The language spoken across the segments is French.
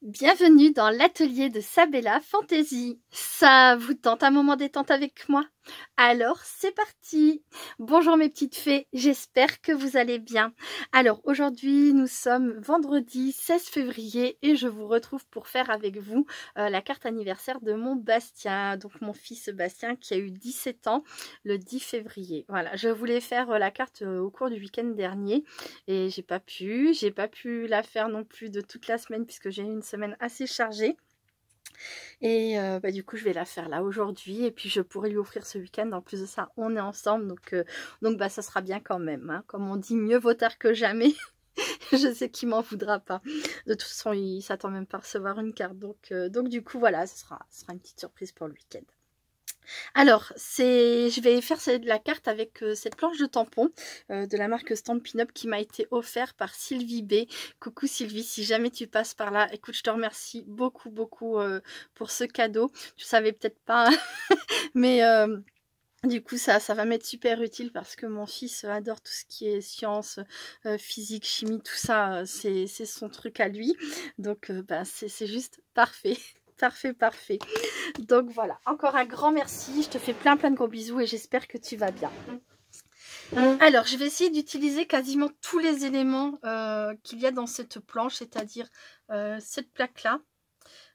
Bienvenue dans l'atelier de Sabella Fantasy. Ça vous tente un moment détente avec moi? Alors c'est parti. Bonjour mes petites fées, j'espère que vous allez bien. Alors aujourd'hui nous sommes vendredi 16 février et je vous retrouve pour faire avec vous la carte anniversaire de mon Bastien, donc mon fils Bastien qui a eu 17 ans le 10 février. Voilà, je voulais faire la carte au cours du week-end dernier et j'ai pas pu la faire non plus de toute la semaine puisque j'ai eu une semaine assez chargée. Et du coup je vais la faire là aujourd'hui et puis je pourrai lui offrir ce week-end. En plus de ça on est ensemble donc ça sera bien quand même, hein. Comme on dit, mieux vaut tard que jamais. Je sais qu'il m'en voudra pas. De toute façon il s'attend même pas à recevoir une carte, donc du coup voilà, ce sera une petite surprise pour le week-end. Alors, je vais faire la carte avec cette planche de tampon de la marque Stampin' Up qui m'a été offerte par Sylvie B. Coucou Sylvie, si jamais tu passes par là, écoute, je te remercie beaucoup pour ce cadeau. Tu savais peut-être pas, mais du coup, ça va m'être super utile parce que mon fils adore tout ce qui est sciences, physique, chimie, tout ça, c'est son truc à lui. Donc, c'est juste parfait. Parfait. Donc voilà, encore un grand merci. Je te fais plein de gros bisous et j'espère que tu vas bien. Alors, je vais essayer d'utiliser quasiment tous les éléments qu'il y a dans cette planche, c'est-à-dire cette plaque-là,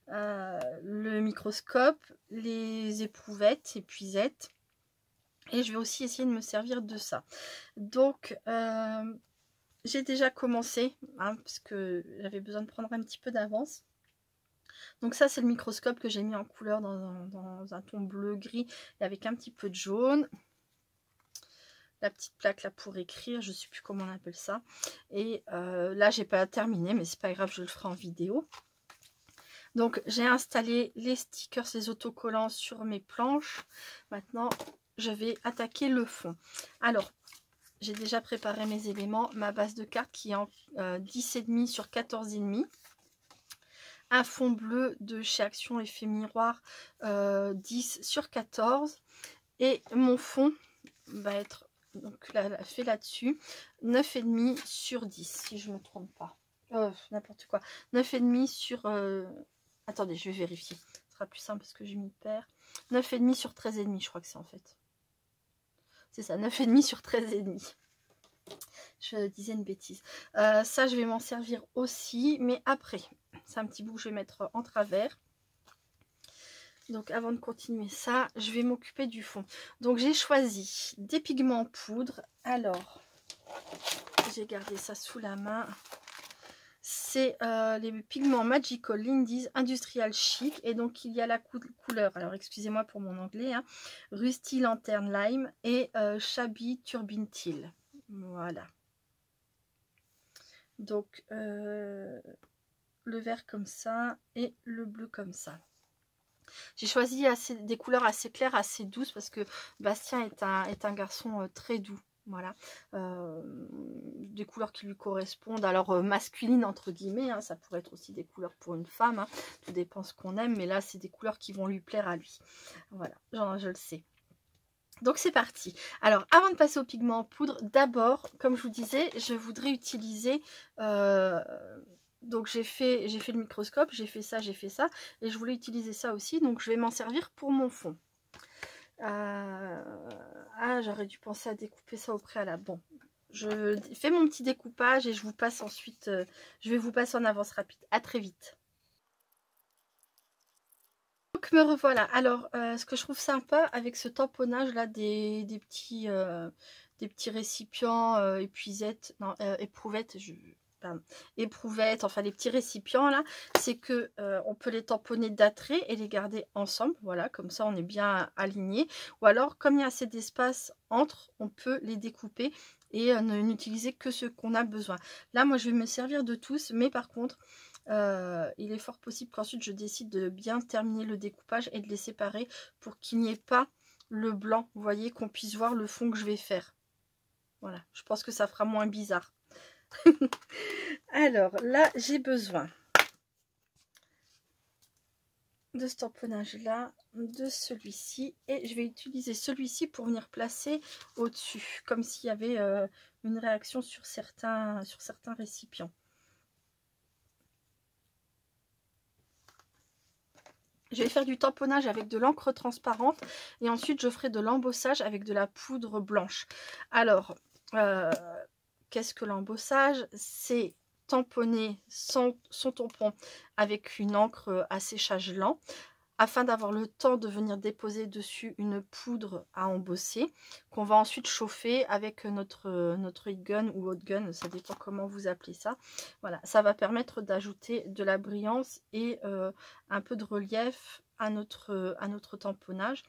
le microscope, les éprouvettes, épuisettes. Et je vais aussi essayer de me servir de ça. Donc, j'ai déjà commencé, hein, parce que j'avais besoin de prendre un petit peu d'avance. Donc ça, c'est le microscope que j'ai mis en couleur dans un ton bleu-gris et avec un petit peu de jaune. La petite plaque là pour écrire, je ne sais plus comment on appelle ça. Et là, j'ai pas terminé, mais c'est pas grave, je le ferai en vidéo. Donc j'ai installé les stickers, les autocollants sur mes planches. Maintenant, je vais attaquer le fond. Alors, j'ai déjà préparé mes éléments. Ma base de carte qui est en 10,5 sur 14,5. Un fond bleu de chez Action Effet Miroir 10 sur 14. Et mon fond va être donc fait là-dessus 9,5 sur 10 si je ne me trompe pas. N'importe quoi. 9,5 sur... Attendez, je vais vérifier. Ce sera plus simple parce que je m'y perds. 9,5 sur 13,5, je crois que c'est en fait. C'est ça, 9,5 sur 13,5. Je disais une bêtise. Ça, je vais m'en servir aussi, mais après. C'est un petit bout que je vais mettre en travers. Donc, avant de continuer ça, je vais m'occuper du fond. Donc, j'ai choisi des pigments en poudre. Alors, j'ai gardé ça sous la main. C'est les pigments Magical Lindy's Industrial Chic. Et donc, il y a la couleur, alors excusez-moi pour mon anglais, hein, Rusty Lantern Lime et Shabby Turbine Teal. Voilà. Donc, le vert comme ça et le bleu comme ça. J'ai choisi des couleurs assez claires, assez douces parce que Bastien est un garçon très doux. Voilà, des couleurs qui lui correspondent, alors masculines entre guillemets, hein, ça pourrait être aussi des couleurs pour une femme, hein, tout dépend ce qu'on aime, mais là c'est des couleurs qui vont lui plaire à lui. Voilà, je le sais. Donc c'est parti. Alors avant de passer au pigment en poudre, d'abord, comme je vous disais, je voudrais utiliser... donc j'ai fait le microscope, j'ai fait ça, et je voulais utiliser ça aussi, donc je vais m'en servir pour mon fond. J'aurais dû penser à découper ça au préalable. Bon, je fais mon petit découpage et je vous passe ensuite, je vais vous passer en avance rapide. À très vite. Donc me revoilà. Alors, ce que je trouve sympa avec ce tamponnage là des petits récipients épuisettes, non, éprouvettes, éprouvettes, enfin les petits récipients là, c'est que on peut les tamponner d'attrait et les garder ensemble, voilà, comme ça on est bien aligné. Ou alors, comme il y a assez d'espace entre, on peut les découper et n'utiliser que ce qu'on a besoin. Là, moi, je vais me servir de tous, mais par contre, il est fort possible qu'ensuite je décide de bien terminer le découpage et de les séparer pour qu'il n'y ait pas le blanc, vous voyez, qu'on puisse voir le fond que je vais faire. Voilà, je pense que ça fera moins bizarre. Alors là, j'ai besoin de ce tamponnage là, de celui-ci, et je vais utiliser celui-ci pour venir placer au-dessus, comme s'il y avait une réaction sur certains récipients. Je vais faire du tamponnage avec de l'encre transparente et ensuite je ferai de l'embossage avec de la poudre blanche. Alors, qu'est-ce que l'embossage? C'est tamponner son tampon avec une encre à séchage lent afin d'avoir le temps de venir déposer dessus une poudre à embosser qu'on va ensuite chauffer avec notre heat gun ou hot gun, ça dépend comment vous appelez ça. Voilà, ça va permettre d'ajouter de la brillance et un peu de relief à notre tamponnage.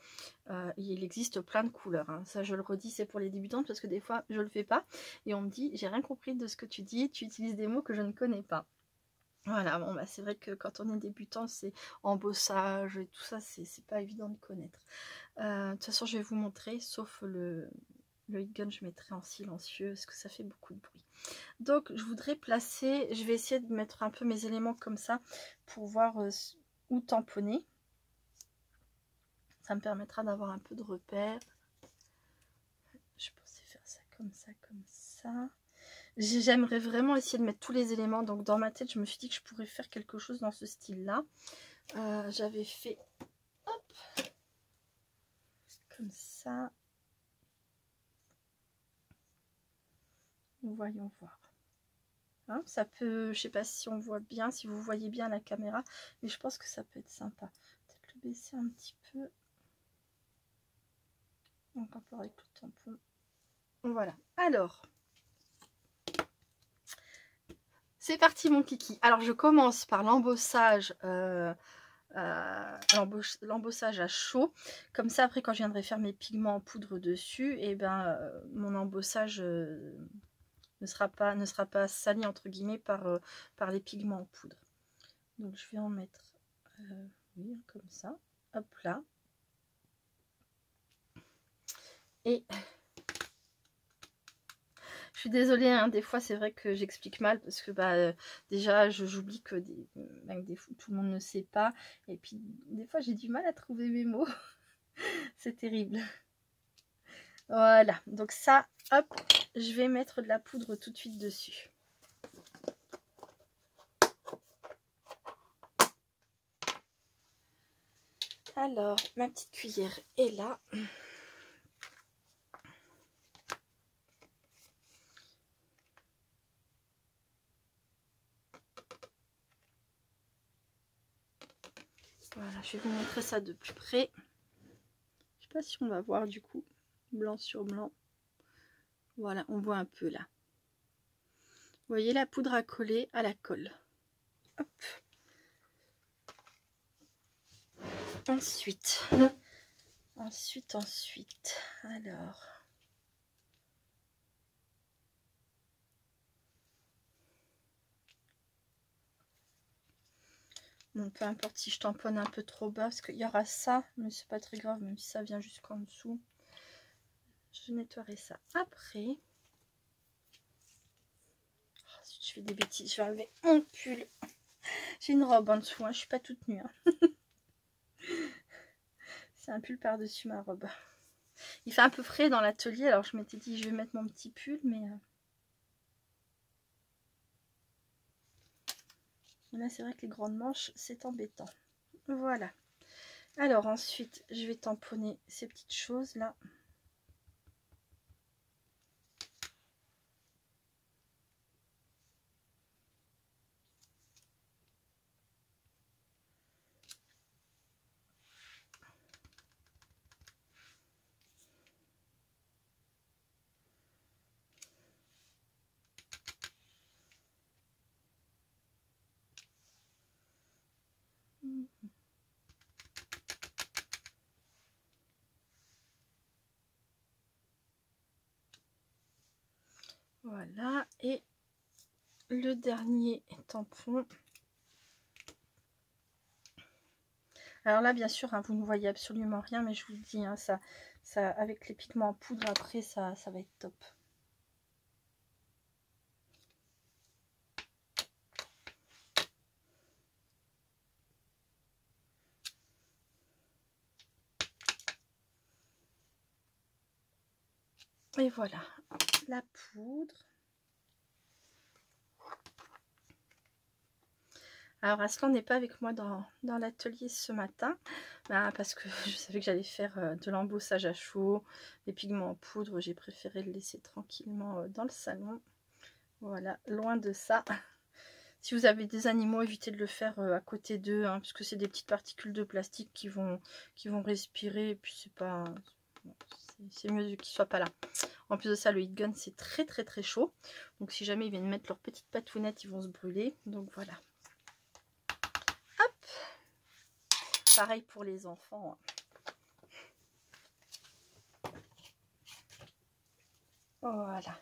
Il existe plein de couleurs, hein. Ça je le redis, c'est pour les débutantes parce que des fois je le fais pas et on me dit j'ai rien compris de ce que tu dis, tu utilises des mots que je ne connais pas. Voilà, bon bah c'est vrai que quand on est débutant, c'est embossage et tout ça, c'est pas évident de connaître. De toute façon, je vais vous montrer, sauf le heat gun, je mettrai en silencieux parce que ça fait beaucoup de bruit. Donc je voudrais placer, je vais essayer de mettre un peu mes éléments comme ça pour voir où tamponner. Ça me permettra d'avoir un peu de repères. Je pensais faire ça, comme ça, comme ça. J'aimerais vraiment essayer de mettre tous les éléments. Donc dans ma tête, je me suis dit que je pourrais faire quelque chose dans ce style-là. J'avais fait, hop, comme ça. Voyons voir. Hein, ça peut, je sais pas si on voit bien, si vous voyez bien la caméra, mais je pense que ça peut être sympa. Peut-être le baisser un petit peu. Donc un peu avec le tampon. Voilà. Alors. C'est parti mon kiki. Alors je commence par l'embossage l'embossage à chaud. Comme ça après quand je viendrai faire mes pigments en poudre dessus, et ben mon embossage ne sera pas sali entre guillemets par les pigments en poudre. Donc je vais en mettre oui, comme ça. Hop là. Et je suis désolée, hein, des fois c'est vrai que j'explique mal parce que déjà j'oublie que tout le monde ne sait pas. Et puis des fois j'ai du mal à trouver mes mots. C'est terrible. Voilà, donc ça, hop, je vais mettre de la poudre tout de suite dessus. Alors, ma petite cuillère est là. Voilà, je vais vous montrer ça de plus près. Je sais pas si on va voir du coup, blanc sur blanc. Voilà, on voit un peu là. Vous voyez la poudre à coller à la colle. Hop. Ensuite, alors... Bon, peu importe si je tamponne un peu trop bas, parce qu'il y aura ça, mais c'est pas très grave, même si ça vient jusqu'en dessous. Je nettoierai ça après. Oh, si je fais des bêtises, je vais enlever mon pull. J'ai une robe en dessous, hein, je suis pas toute nue. Hein. C'est un pull par-dessus ma robe. Il fait un peu frais dans l'atelier, alors je m'étais dit je vais mettre mon petit pull, mais... Là, c'est vrai que les grandes manches, c'est embêtant. Voilà. Alors ensuite, je vais tamponner ces petites choses là. Voilà, et le dernier tampon. Alors là, bien sûr, hein, vous ne voyez absolument rien, mais je vous le dis, hein, ça, avec les pigments en poudre, après, ça va être top. Et voilà, la poudre. Alors Aslan n'est pas avec moi dans l'atelier ce matin, parce que je savais que j'allais faire de l'embossage à chaud, les pigments en poudre, j'ai préféré le laisser tranquillement dans le salon. Voilà, loin de ça. Si vous avez des animaux, évitez de le faire à côté d'eux, hein, parce que c'est des petites particules de plastique qui vont respirer, et puis c'est mieux qu'ils ne soient pas là. En plus de ça, le heat gun, c'est très très très chaud. Donc si jamais ils viennent mettre leurs petites patounettes, ils vont se brûler. Donc voilà. Hop. Pareil pour les enfants. Voilà.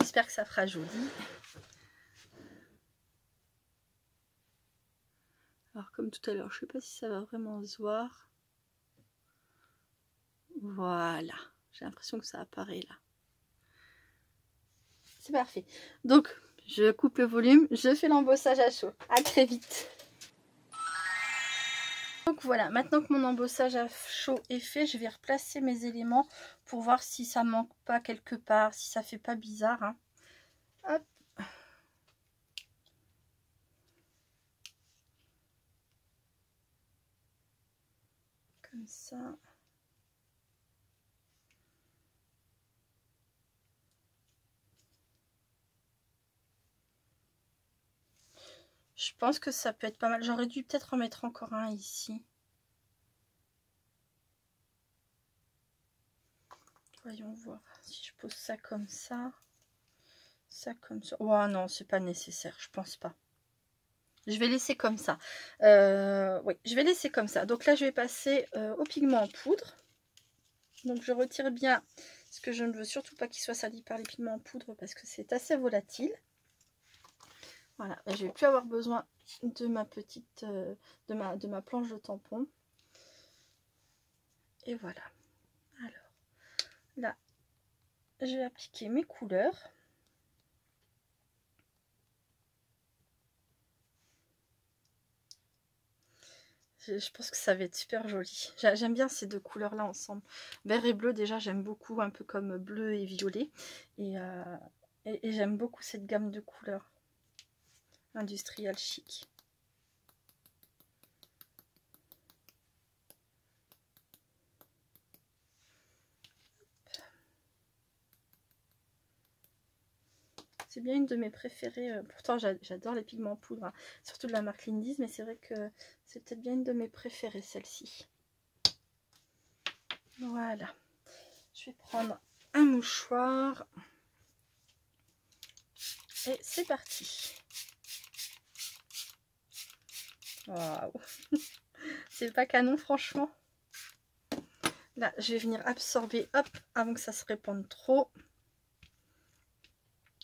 J'espère que ça fera joli. Alors comme tout à l'heure, je ne sais pas si ça va vraiment se voir. Voilà. J'ai l'impression que ça apparaît là. C'est parfait. Donc, je coupe le volume, je fais l'embossage à chaud. À très vite. Donc voilà, maintenant que mon embossage à chaud est fait, je vais replacer mes éléments pour voir si ça manque pas quelque part, si ça fait pas bizarre. Hein. Hop. Comme ça. Je pense que ça peut être pas mal. J'aurais dû peut-être en mettre encore un ici. Voyons voir si je pose ça comme ça. Ça comme ça. Oh non, c'est pas nécessaire, je pense pas. Je vais laisser comme ça. Oui, je vais laisser comme ça. Donc là, je vais passer au pigment en poudre. Donc je retire bien, parce que je ne veux surtout pas qu'il soit sali par les pigments en poudre, parce que c'est assez volatile. Voilà, et je vais plus avoir besoin de ma petite, de ma planche de tampon. Et voilà. Alors, là, je vais appliquer mes couleurs. Je pense que ça va être super joli. J'aime bien ces deux couleurs là ensemble. Vert et bleu déjà j'aime beaucoup, un peu comme bleu et violet. Et j'aime beaucoup cette gamme de couleurs. Industrial chic. C'est bien une de mes préférées. Pourtant j'adore les pigments en poudre. Hein. Surtout de la marque Lindy's. Mais c'est vrai que c'est peut-être bien une de mes préférées celle-ci. Voilà. Je vais prendre un mouchoir. Et c'est parti. Waouh. C'est pas canon franchement. Là, je vais venir absorber, hop, avant que ça se répande trop.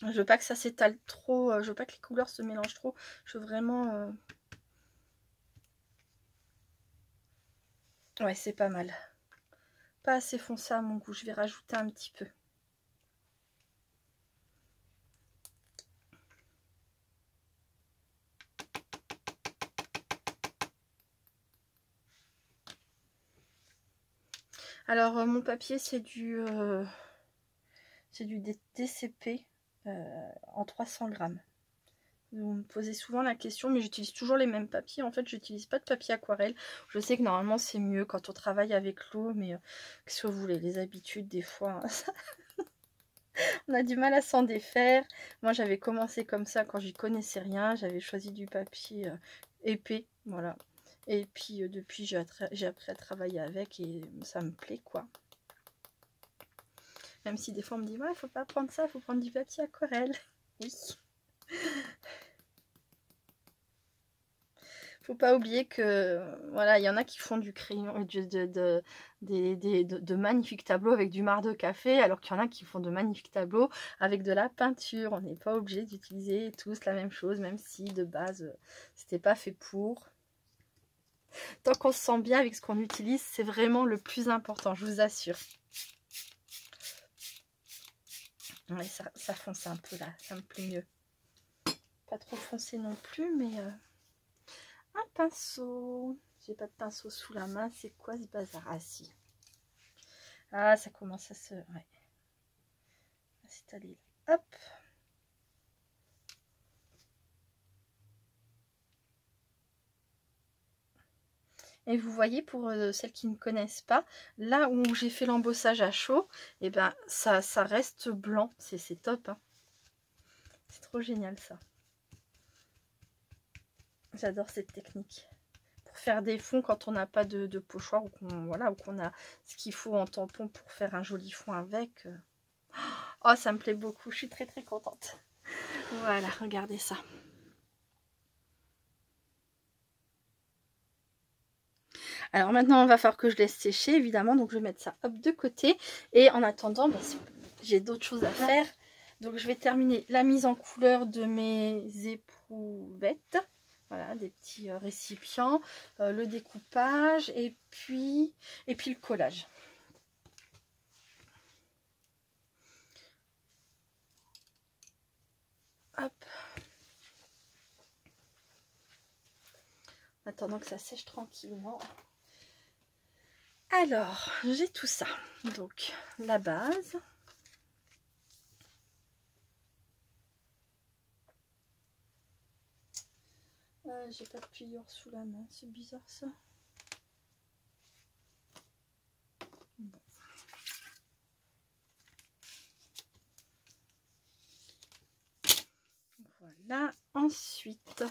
Je veux pas que ça s'étale trop, je veux pas que les couleurs se mélangent trop. Je veux vraiment... Ouais, c'est pas mal. Pas assez foncé à mon goût, je vais rajouter un petit peu. Alors, mon papier, c'est du DCP en 300 grammes. Vous me posez souvent la question, mais j'utilise toujours les mêmes papiers. En fait, j'utilise pas de papier aquarelle. Je sais que normalement, c'est mieux quand on travaille avec l'eau, mais qu'est-ce que vous voulez, les habitudes, des fois, hein, on a du mal à s'en défaire. Moi, j'avais commencé comme ça quand j'y connaissais rien. J'avais choisi du papier épais, voilà. Et puis, depuis, j'ai appris à travailler avec et ça me plaît, quoi. Même si des fois, on me dit, ouais, faut pas prendre ça, faut prendre du papier aquarelle. Oui. Faut pas oublier que voilà, il y en a qui font du crayon, de magnifiques tableaux avec du marc de café, alors qu'il y en a qui font de magnifiques tableaux avec de la peinture. On n'est pas obligé d'utiliser tous la même chose, même si de base c'était pas fait pour. Tant qu'on se sent bien avec ce qu'on utilise, c'est vraiment le plus important, je vous assure. Ouais, ça fonce un peu là, ça me plaît mieux. Pas trop foncé non plus, mais un pinceau. J'ai pas de pinceau sous la main. C'est quoi ce bazar? Ah si. Ah, ça commence à se... Ouais. À s'étaler. Hop. Et vous voyez, pour celles qui ne connaissent pas, là où j'ai fait l'embossage à chaud, et ben ça reste blanc. C'est top, hein. C'est trop génial ça. J'adore cette technique. Pour faire des fonds quand on n'a pas de pochoir ou qu'on voilà, ou qu'on a ce qu'il faut en tampon pour faire un joli fond avec. Oh, ça me plaît beaucoup. Je suis très très contente. Voilà, regardez ça. Alors maintenant, il va falloir que je laisse sécher, évidemment. Donc, je vais mettre ça hop de côté. Et en attendant, bah, j'ai d'autres choses à faire. Donc, je vais terminer la mise en couleur de mes éprouvettes. Voilà, des petits récipients, le découpage et puis le collage. Hop. En attendant que ça sèche tranquillement. Alors, j'ai tout ça. Donc, la base. J'ai pas de pliure sous la main, c'est bizarre ça. Bon. Voilà, ensuite,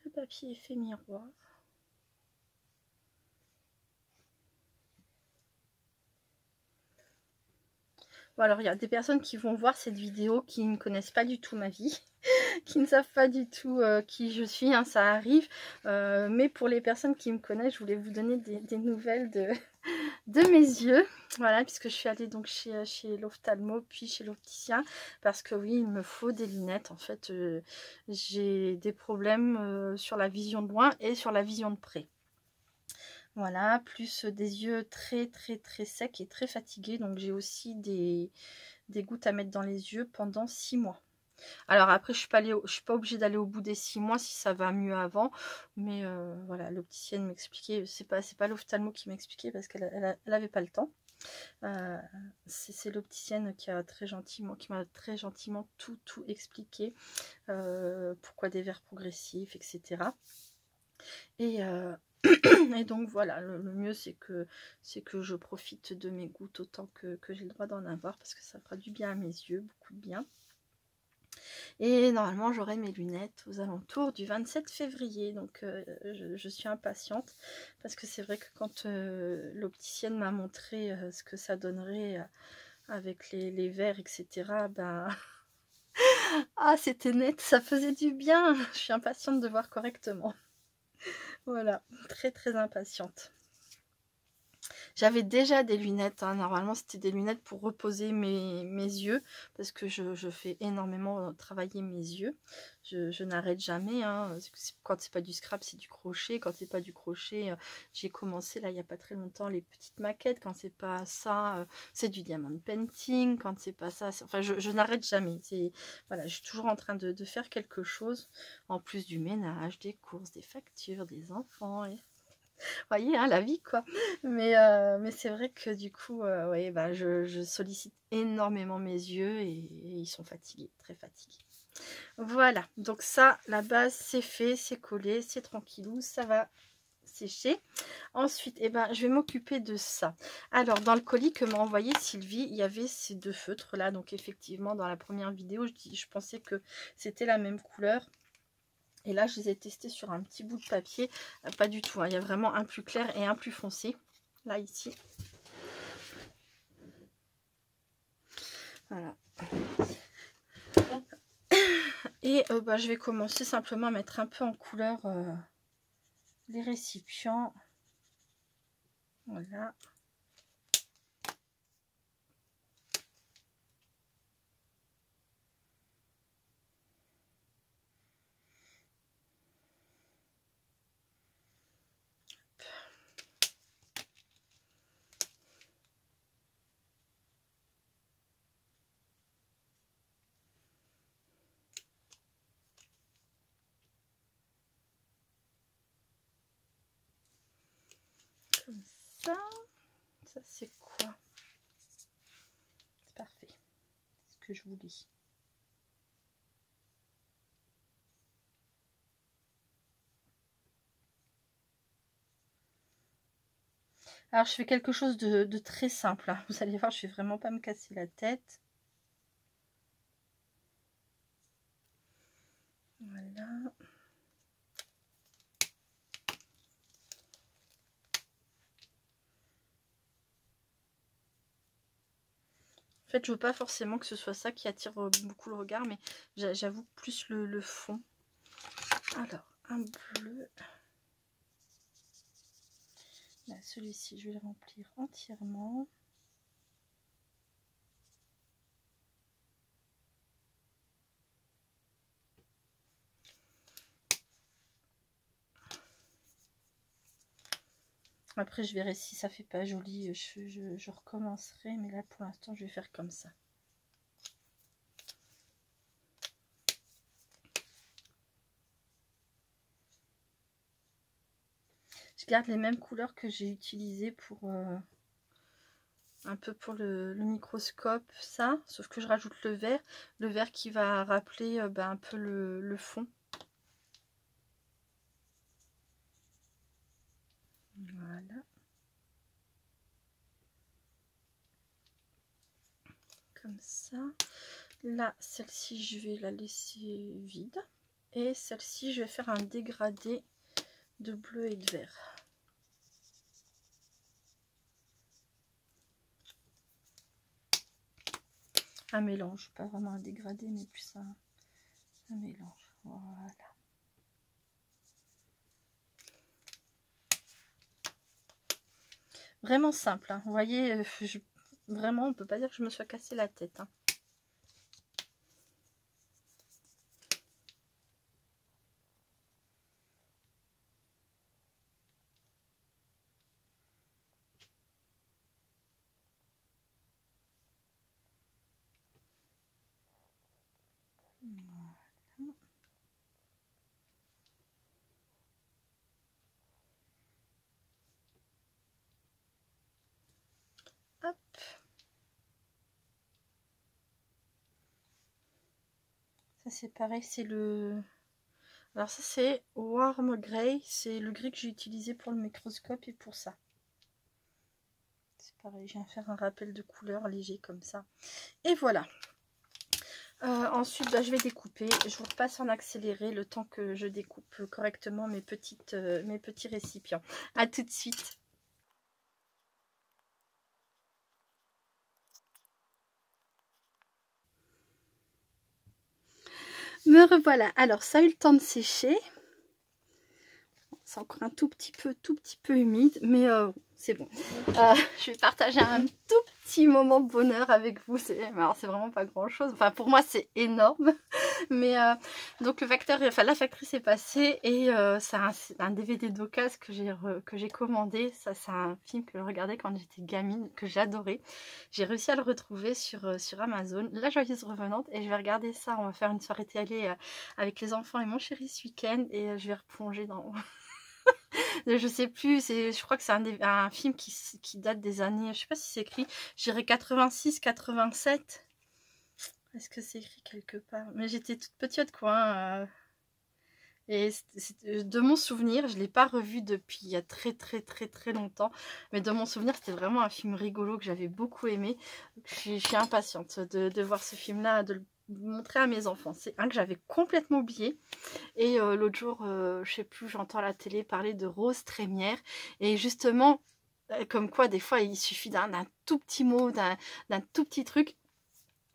le papier effet miroir. Bon, alors il y a des personnes qui vont voir cette vidéo qui ne connaissent pas du tout ma vie, qui ne savent pas du tout qui je suis, hein, ça arrive. Mais pour les personnes qui me connaissent, je voulais vous donner des nouvelles de mes yeux. Voilà, puisque je suis allée donc chez l'ophtalmo, puis chez l'opticien, parce que oui, il me faut des lunettes. En fait, j'ai des problèmes sur la vision de loin et sur la vision de près. Voilà, plus des yeux très très très secs et très fatigués. Donc j'ai aussi des gouttes à mettre dans les yeux pendant 6 mois. Alors après, je suis pas obligée d'aller au bout des 6 mois si ça va mieux avant. Mais voilà, l'opticienne m'expliquait, c'est pas l'ophtalmo qui m'expliquait parce qu'elle avait pas le temps. C'est l'opticienne qui m'a très gentiment tout expliqué. Pourquoi des verres progressifs, etc. Et donc voilà, le mieux c'est que je profite de mes gouttes autant que j'ai le droit d'en avoir, parce que ça fera du bien à mes yeux, beaucoup de bien. Et normalement j'aurai mes lunettes aux alentours du 27 février, donc je suis impatiente, parce que c'est vrai que quand l'opticienne m'a montré ce que ça donnerait avec les verres, etc., ben ah, c'était net, ça faisait du bien. Je suis impatiente de voir correctement. Voilà, très très impatiente. J'avais déjà des lunettes, hein. Normalement c'était des lunettes pour reposer mes yeux, parce que je fais énormément travailler mes yeux. Je n'arrête jamais, hein. Quand c'est pas du scrap, c'est du crochet. Quand c'est pas du crochet, j'ai commencé là il n'y a pas très longtemps les petites maquettes. Quand c'est pas ça, c'est du diamond painting. Quand c'est pas ça, enfin je n'arrête jamais. Voilà, je suis toujours en train de faire quelque chose, en plus du ménage, des courses, des factures, des enfants. Voyez, hein, la vie quoi. Mais c'est vrai que du coup, ouais, bah, je sollicite énormément mes yeux et ils sont fatigués, très fatigués. Voilà, donc ça, la base, c'est fait, c'est collé, c'est tranquillou, ça va sécher. Ensuite, eh ben, je vais m'occuper de ça. Alors, dans le colis que m'a envoyé Sylvie, il y avait ces deux feutres là. Donc, effectivement, dans la première vidéo, je pensais que c'était la même couleur. Et là, je les ai testés sur un petit bout de papier. Pas du tout, hein. Il y a vraiment un plus clair et un plus foncé. Là, ici. Voilà. Et bah, je vais commencer simplement à mettre un peu en couleur les récipients. Voilà. Comme ça. Ça, c'est quoi? parfait. C'est ce que je voulais. Alors je fais quelque chose de très simple, hein. Vous allez voir, je vais vraiment pas me casser la tête. Voilà. En fait, je veux pas forcément que ce soit ça qui attire beaucoup le regard, mais j'avoue plus le fond. Alors, un bleu. Là, celui-ci, je vais le remplir entièrement. Après, je verrai si ça fait pas joli. Je recommencerai, mais là, pour l'instant, je vais faire comme ça. Je garde les mêmes couleurs que j'ai utilisées pour un peu pour le microscope, ça, sauf que je rajoute le vert qui va rappeler un peu le fond. Voilà. Comme ça. Là, celle-ci, je vais la laisser vide. Et celle-ci, je vais faire un dégradé de bleu et de vert. Un mélange, pas vraiment un dégradé, mais plus un mélange. Voilà. Vraiment simple, hein. Vous voyez, vraiment, on peut pas dire que je me sois cassé la tête, hein. Voilà. Hop. Ça c'est pareil, c'est le... Alors ça c'est Warm Grey, c'est le gris que j'ai utilisé pour le microscope et pour ça. C'est pareil, je viens faire un rappel de couleur léger comme ça. Et voilà. Ensuite, je vais découper. Je vous repasse en accéléré le temps que je découpe correctement mes petits récipients. À tout de suite. Me revoilà. Alors, ça a eu le temps de sécher. C'est encore un tout petit peu humide, mais c'est bon. Je vais partager un tout petit moment de bonheur avec vous. Alors, c'est vraiment pas grand chose. Enfin, pour moi, c'est énorme. Mais donc, la factrice est passée et c'est un DVD d'occasion que j'ai commandé. Ça, c'est un film que je regardais quand j'étais gamine, que j'adorais. J'ai réussi à le retrouver sur Amazon, La Joyeuse Revenante. Et je vais regarder ça. On va faire une soirée télé avec les enfants et mon chéri ce week-end. Et je vais replonger dans... Je sais plus, je crois que c'est un film qui date des années, je sais pas si c'est écrit, je dirais 86, 87. Est-ce que c'est écrit quelque part? Mais j'étais toute petite quoi. Et de mon souvenir, je ne l'ai pas revu depuis il y a très longtemps. Mais de mon souvenir, c'était vraiment un film rigolo que j'avais beaucoup aimé. Je suis impatiente de voir ce film-là, de le montrer à mes enfants. C'est un que j'avais complètement oublié. Et l'autre jour, je sais plus, j'entends à la télé parler de Rose Trémière. Et justement, comme quoi des fois il suffit d'un tout petit mot, d'un tout petit truc.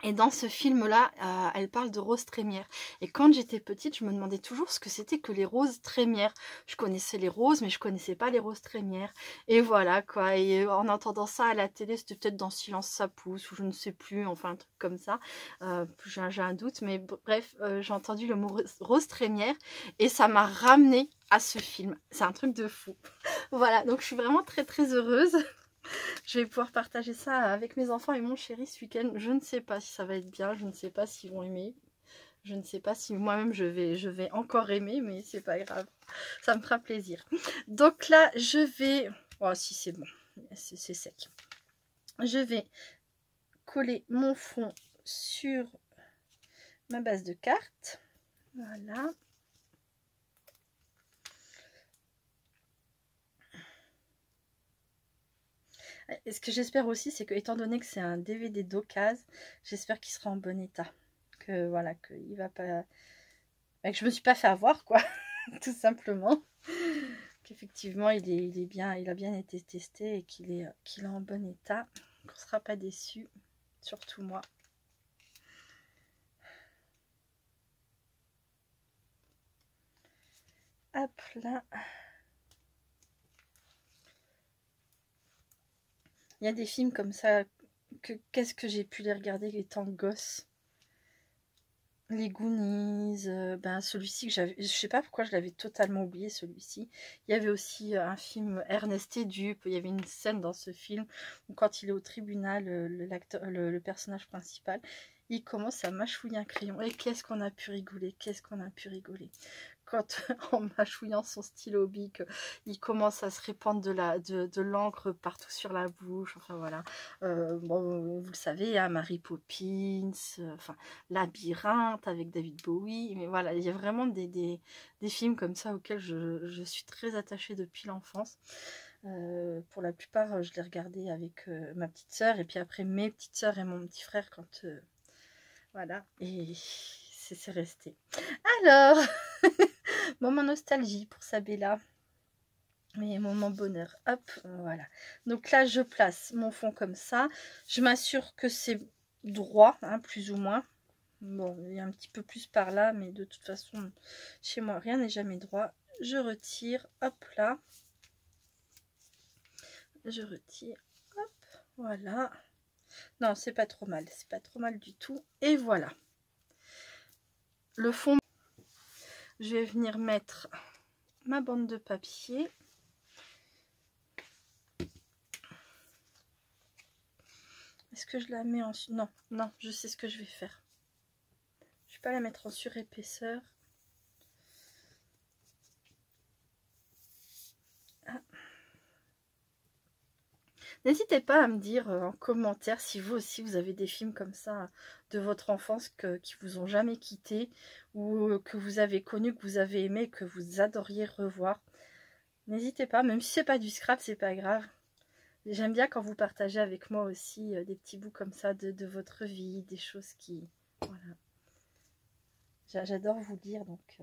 Et dans ce film-là, elle parle de roses trémières. Et quand j'étais petite, je me demandais toujours ce que c'était que les roses trémières. Je connaissais les roses, mais je connaissais pas les roses trémières. Et voilà, quoi. Et en entendant ça à la télé, c'était peut-être dans Silence ça pousse, ou je ne sais plus, enfin un truc comme ça. J'ai un doute, mais bref, j'ai entendu le mot rose trémière, et ça m'a ramené à ce film. C'est un truc de fou. Voilà, donc je suis vraiment très heureuse. Je vais pouvoir partager ça avec mes enfants et mon chéri ce week-end. Je ne sais pas si ça va être bien, je ne sais pas s'ils vont aimer. Je ne sais pas si moi-même je vais encore aimer, mais c'est pas grave. Ça me fera plaisir. Donc là, je vais... Oh si, c'est bon. C'est sec. Je vais coller mon fond sur ma base de cartes. Voilà. Et ce que j'espère aussi, c'est que étant donné que c'est un DVD d'occasion, j'espère qu'il sera en bon état. Que voilà, qu'il va pas... que je me suis pas fait avoir, quoi. Tout simplement. Qu'effectivement, il est bien, il a bien été testé et qu'il est en bon état. Qu'on ne sera pas déçu. Surtout moi. Hop là. Il y a des films comme ça, qu'est-ce que j'ai pu les regarder étant gosse. Les Goonies, ben celui-ci que j'avais, je sais pas pourquoi je l'avais totalement oublié celui-ci. Il y avait aussi un film Ernest et Dupe, il y avait une scène dans ce film où quand il est au tribunal, le personnage principal, il commence à mâchouiller un crayon. Et qu'est-ce qu'on a pu rigoler, qu'est-ce qu'on a pu rigoler. Quand en mâchouillant son stylo bic, il commence à se répandre de l'encre partout sur la bouche, enfin voilà. Bon, vous le savez, hein, Mary Poppins, enfin Labyrinthe avec David Bowie, mais voilà, il y a vraiment des films comme ça auxquels je suis très attachée depuis l'enfance. Pour la plupart, je les regardais avec ma petite sœur, et puis après mes petites sœurs et mon petit frère quand... voilà, et c'est resté. Alors, moment nostalgie pour Sabella. Mais moment bonheur. Hop, voilà. Donc là, je place mon fond comme ça. Je m'assure que c'est droit, hein, plus ou moins. Bon, il y a un petit peu plus par là, mais de toute façon, chez moi, rien n'est jamais droit. Je retire, hop là. Je retire, hop, voilà. Non, c'est pas trop mal, c'est pas trop mal du tout. Et voilà. Le fond, je vais venir mettre ma bande de papier. Est-ce que je la mets en... Non, non, je sais ce que je vais faire. Je ne vais pas la mettre en surépaisseur. Ah. N'hésitez pas à me dire en commentaire si vous aussi vous avez des films comme ça de votre enfance qui vous ont jamais quitté, ou que vous avez connu, que vous avez aimé, que vous adoriez revoir. N'hésitez pas, même si c'est pas du scrap, c'est pas grave. J'aime bien quand vous partagez avec moi aussi des petits bouts comme ça de votre vie, des choses qui... Voilà. J'adore vous lire, donc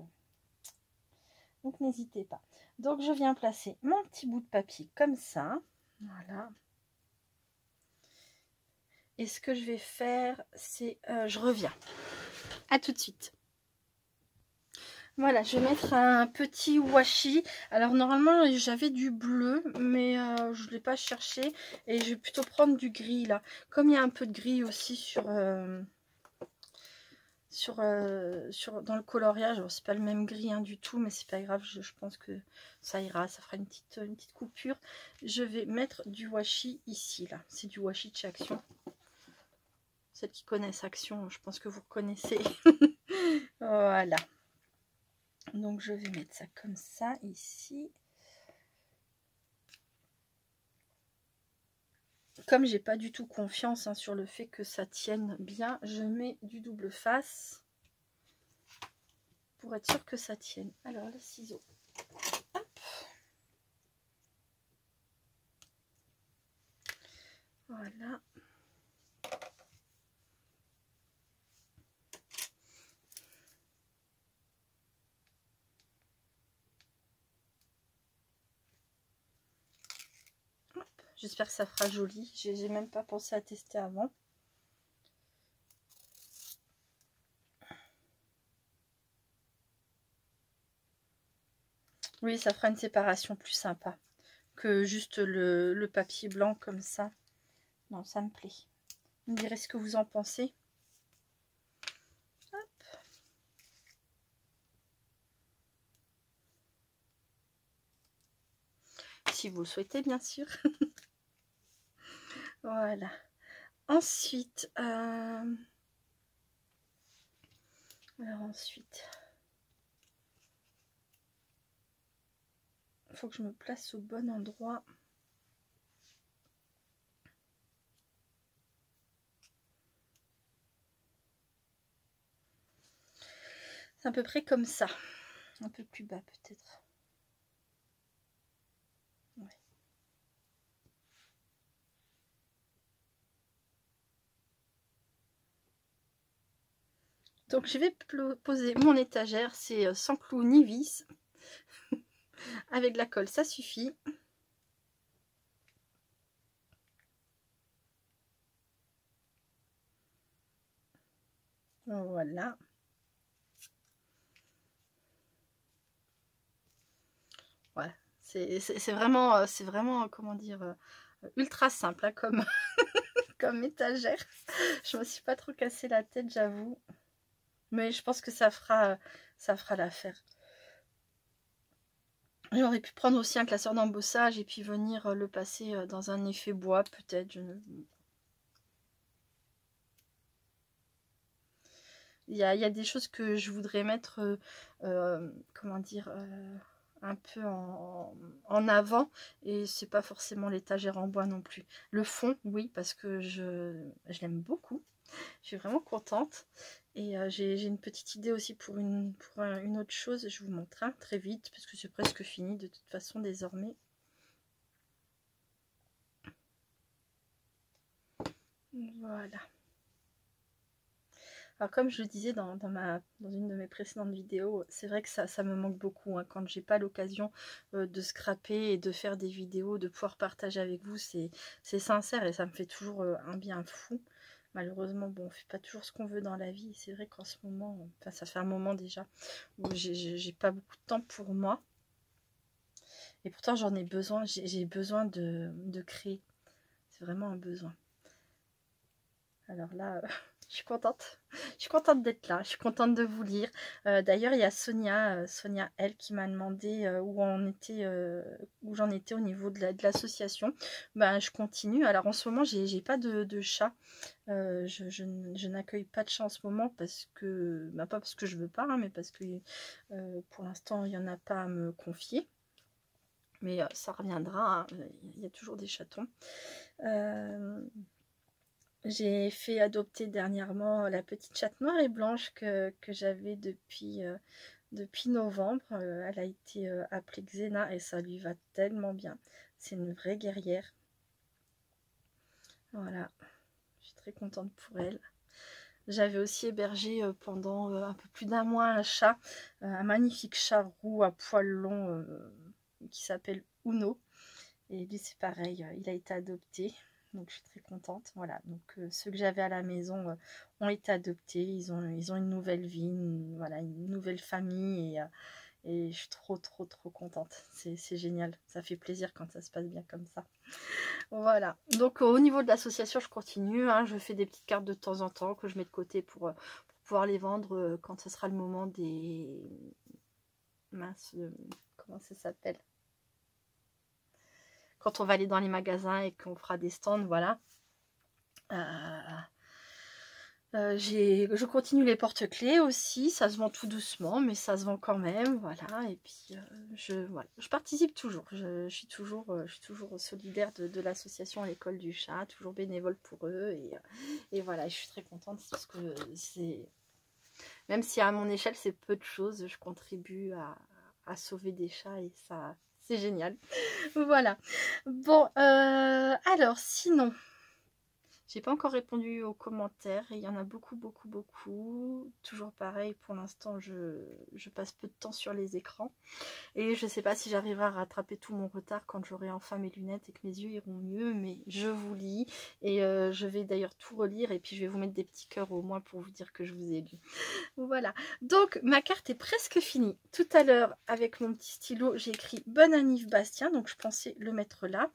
n'hésitez pas. Donc je viens placer mon petit bout de papier comme ça. Voilà. Et ce que je vais faire, c'est... je reviens. À tout de suite. Voilà, je vais mettre un petit washi. Alors normalement j'avais du bleu, mais je ne l'ai pas cherché. Et je vais plutôt prendre du gris là. Comme il y a un peu de gris aussi dans le coloriage. C'est pas le même gris hein, du tout, mais c'est pas grave. Je pense que ça ira. Ça fera une petite coupure. Je vais mettre du washi ici là. C'est du washi de chez Action. Celles qui connaissent Action, je pense que vous connaissez. Voilà. Donc je vais mettre ça comme ça ici. Comme j'ai pas du tout confiance hein, sur le fait que ça tienne bien, je mets du double face pour être sûr que ça tienne. Alors les ciseaux. Hop. Voilà. J'espère que ça fera joli. J'ai même pas pensé à tester avant. Oui, ça fera une séparation plus sympa que juste le papier blanc comme ça. Non, ça me plaît. Vous me direz ce que vous en pensez. Hop. Si vous le souhaitez, bien sûr. Voilà. Ensuite, alors ensuite, il faut que je me place au bon endroit. à peu près comme ça. Un peu plus bas peut-être. Ouais. Donc je vais poser mon étagère, c'est sans clou ni vis. Avec de la colle, ça suffit. Voilà. Ouais, c'est vraiment, comment dire, ultra simple hein, comme, comme étagère. Je me suis pas trop cassé la tête, j'avoue. Mais je pense que ça fera l'affaire. J'aurais pu prendre aussi un classeur d'embossage et puis venir le passer dans un effet bois, peut-être. Il y a des choses que je voudrais mettre, comment dire, un peu en avant. Et c'est pas forcément l'étagère en bois non plus. Le fond, oui, parce que je l'aime beaucoup. Je suis vraiment contente. Et j'ai une petite idée aussi pour une autre chose. Je vous montre hein, très vite, parce que c'est presque fini de toute façon désormais. Voilà. Alors comme je le disais dans une de mes précédentes vidéos, c'est vrai que ça me manque beaucoup hein, quand j'ai pas l'occasion de scraper et de faire des vidéos, de pouvoir partager avec vous, c'est sincère et ça me fait toujours un bien fou. Malheureusement, bon, on fait pas toujours ce qu'on veut dans la vie. C'est vrai qu'en ce moment, enfin ça fait un moment déjà où j'ai pas beaucoup de temps pour moi. Et pourtant j'en ai besoin, j'ai besoin de créer. C'est vraiment un besoin. Alors là, je suis contente. Je suis contente d'être là. Je suis contente de vous lire. D'ailleurs, il y a Sonia, elle, qui m'a demandé où j'en étais au niveau de l'association. Ben, je continue. Alors, en ce moment, j'ai pas de chat. Je n'accueille pas de chat en ce moment parce que, ben, pas parce que je veux pas, hein, mais parce que pour l'instant, il n'y en a pas à me confier. Mais ça reviendra. Hein. Il y a toujours des chatons. J'ai fait adopter dernièrement la petite chatte noire et blanche que j'avais depuis novembre. Elle a été appelée Xena et ça lui va tellement bien. C'est une vraie guerrière. Voilà, je suis très contente pour elle. J'avais aussi hébergé pendant un peu plus d'un mois un chat, un magnifique chat roux à poils longs qui s'appelle Uno. Et lui c'est pareil, il a été adopté. Donc je suis très contente. Voilà, donc ceux que j'avais à la maison ont été adoptés. Ils ont une nouvelle vie, voilà, une nouvelle famille. Et je suis trop contente. C'est génial. Ça fait plaisir quand ça se passe bien comme ça. Voilà. Donc au niveau de l'association, je continue. Hein, je fais des petites cartes de temps en temps que je mets de côté pour pouvoir les vendre quand ce sera le moment des... Mince, comment ça s'appelle ? Quand on va aller dans les magasins et qu'on fera des stands, voilà. Je continue les porte-clés aussi, ça se vend tout doucement, mais ça se vend quand même, voilà. Et puis je participe toujours, je suis toujours solidaire de l'association à l'école du chat, toujours bénévole pour eux, et voilà, je suis très contente parce que c'est, même si à mon échelle c'est peu de choses, je contribue à sauver des chats et ça, c'est génial. Voilà. Bon, alors sinon. J'ai pas encore répondu aux commentaires et il y en a beaucoup. Toujours pareil, pour l'instant, je passe peu de temps sur les écrans. Et je sais pas si j'arriverai à rattraper tout mon retard quand j'aurai enfin mes lunettes et que mes yeux iront mieux. Mais je vous lis et je vais d'ailleurs tout relire et puis je vais vous mettre des petits cœurs au moins pour vous dire que je vous ai lu. Voilà, donc ma carte est presque finie. Tout à l'heure, avec mon petit stylo, j'ai écrit Bonne Anniv Bastien, donc je pensais le mettre là.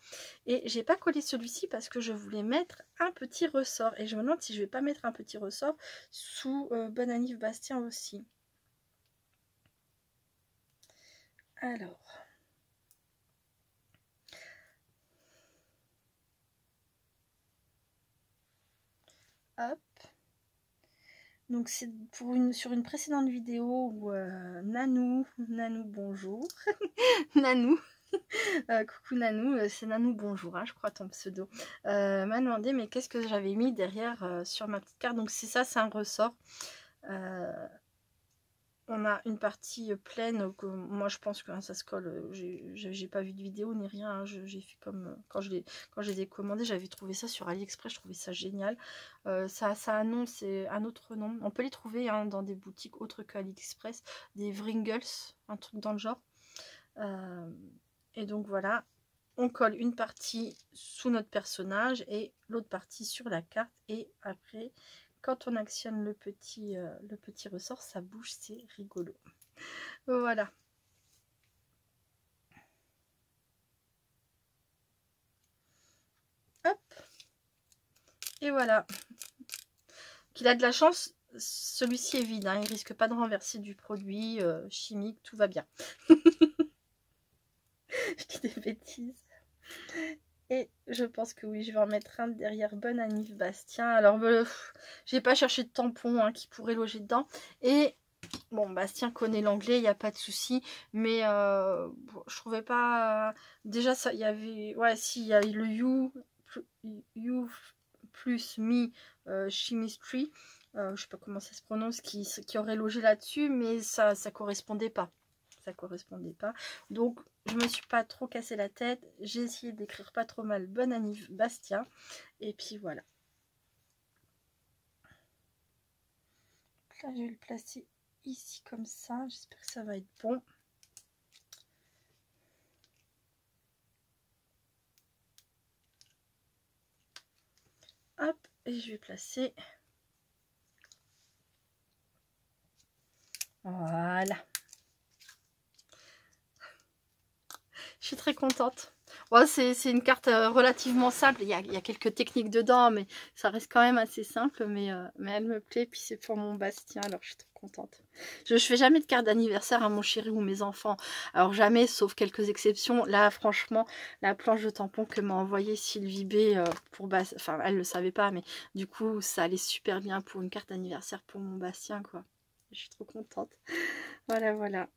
Et j'ai pas collé celui-ci parce que je voulais mettre un petit ressort. Et je me demande si je vais pas mettre un petit ressort sous Bonne Anniv Bastien aussi. Alors... Hop. Donc c'est sur une précédente vidéo où Nanou bonjour, Nanou, coucou Nanou, c'est Nanou bonjour, hein, je crois ton pseudo, m'a demandé mais qu'est-ce que j'avais mis derrière sur ma petite carte. Donc c'est ça, c'est un ressort. on a une partie pleine que moi je pense que hein, ça se colle. J'ai pas vu de vidéo ni rien. Hein, j'ai fait comme quand je les ai commandés, j'avais trouvé ça sur AliExpress, je trouvais ça génial. Ça annonce un autre nom. On peut les trouver hein, dans des boutiques autres que AliExpress, des Wringles, un truc dans le genre. Et donc voilà, on colle une partie sous notre personnage et l'autre partie sur la carte. Et après, quand on actionne le petit ressort, ça bouge, c'est rigolo. Voilà. Hop. Et voilà. Qu'il a de la chance, celui-ci est vide. Hein, il risque pas de renverser du produit chimique, tout va bien. Je dis des bêtises. Et je pense que oui, je vais en mettre un derrière Bonne Anniv Bastien. Alors, j'ai pas cherché de tampon hein, qui pourrait loger dedans. Et bon, Bastien connaît l'anglais, il n'y a pas de souci. Mais je trouvais pas... déjà, ça, il y avait... Ouais, si, il y a le You plus Me Chemistry. Je sais pas comment ça se prononce, qui aurait logé là-dessus. Mais ça correspondait pas. Ça correspondait pas. Donc, je me suis pas trop cassé la tête. J'ai essayé d'écrire pas trop mal Bonne Anniv Bastien. Et puis voilà. Là, je vais le placer ici comme ça. J'espère que ça va être bon. Hop, et je vais placer. Voilà. Je suis très contente. Ouais, c'est une carte relativement simple. Il y a quelques techniques dedans, mais ça reste quand même assez simple. Mais elle me plaît. Puis c'est pour mon Bastien, alors je suis trop contente. Je fais jamais de carte d'anniversaire à mon chéri ou mes enfants. Alors jamais, sauf quelques exceptions. Là, franchement, la planche de tampon que m'a envoyée Sylvie B pour Bastien, enfin, elle le savait pas, mais du coup, ça allait super bien pour une carte d'anniversaire pour mon Bastien, quoi. Je suis trop contente. Voilà, voilà.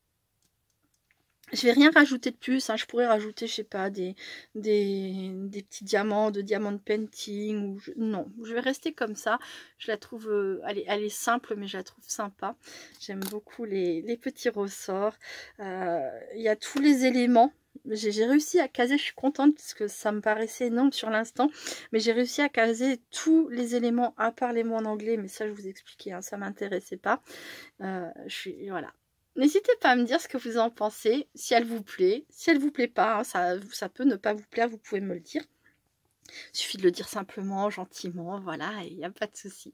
Je vais rien rajouter de plus, hein. Je pourrais rajouter, je sais pas, des petits diamants, de diamant painting. Ou non, je vais rester comme ça. Je la trouve, elle est simple, mais je la trouve sympa. J'aime beaucoup les petits ressorts. Il y a tous les éléments. J'ai réussi à caser, je suis contente parce que ça me paraissait énorme sur l'instant. Mais j'ai réussi à caser tous les éléments, à part les mots en anglais. Mais ça, je vous expliquais, hein, ça m'intéressait pas. Voilà. N'hésitez pas à me dire ce que vous en pensez, si elle vous plaît. Si elle vous plaît pas, hein, ça peut ne pas vous plaire, vous pouvez me le dire. Il suffit de le dire simplement, gentiment, voilà, il n'y a pas de souci.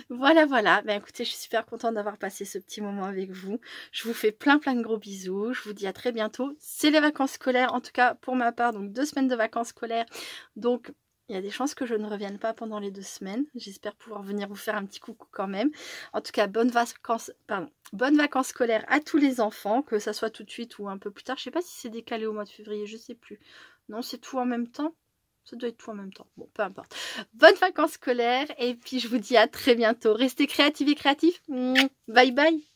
Voilà, voilà. Ben écoutez, je suis super contente d'avoir passé ce petit moment avec vous. Je vous fais plein de gros bisous. Je vous dis à très bientôt. C'est les vacances scolaires, en tout cas pour ma part, donc 2 semaines de vacances scolaires. Donc, il y a des chances que je ne revienne pas pendant les 2 semaines. J'espère pouvoir venir vous faire un petit coucou quand même. En tout cas, bonnes vacances scolaires à tous les enfants, que ça soit tout de suite ou un peu plus tard. Je ne sais pas si c'est décalé au mois de février, je ne sais plus. Non, c'est tout en même temps. Ça doit être tout en même temps. Bon, peu importe. Bonnes vacances scolaires et puis je vous dis à très bientôt. Restez créatifs et créatifs. Bye bye.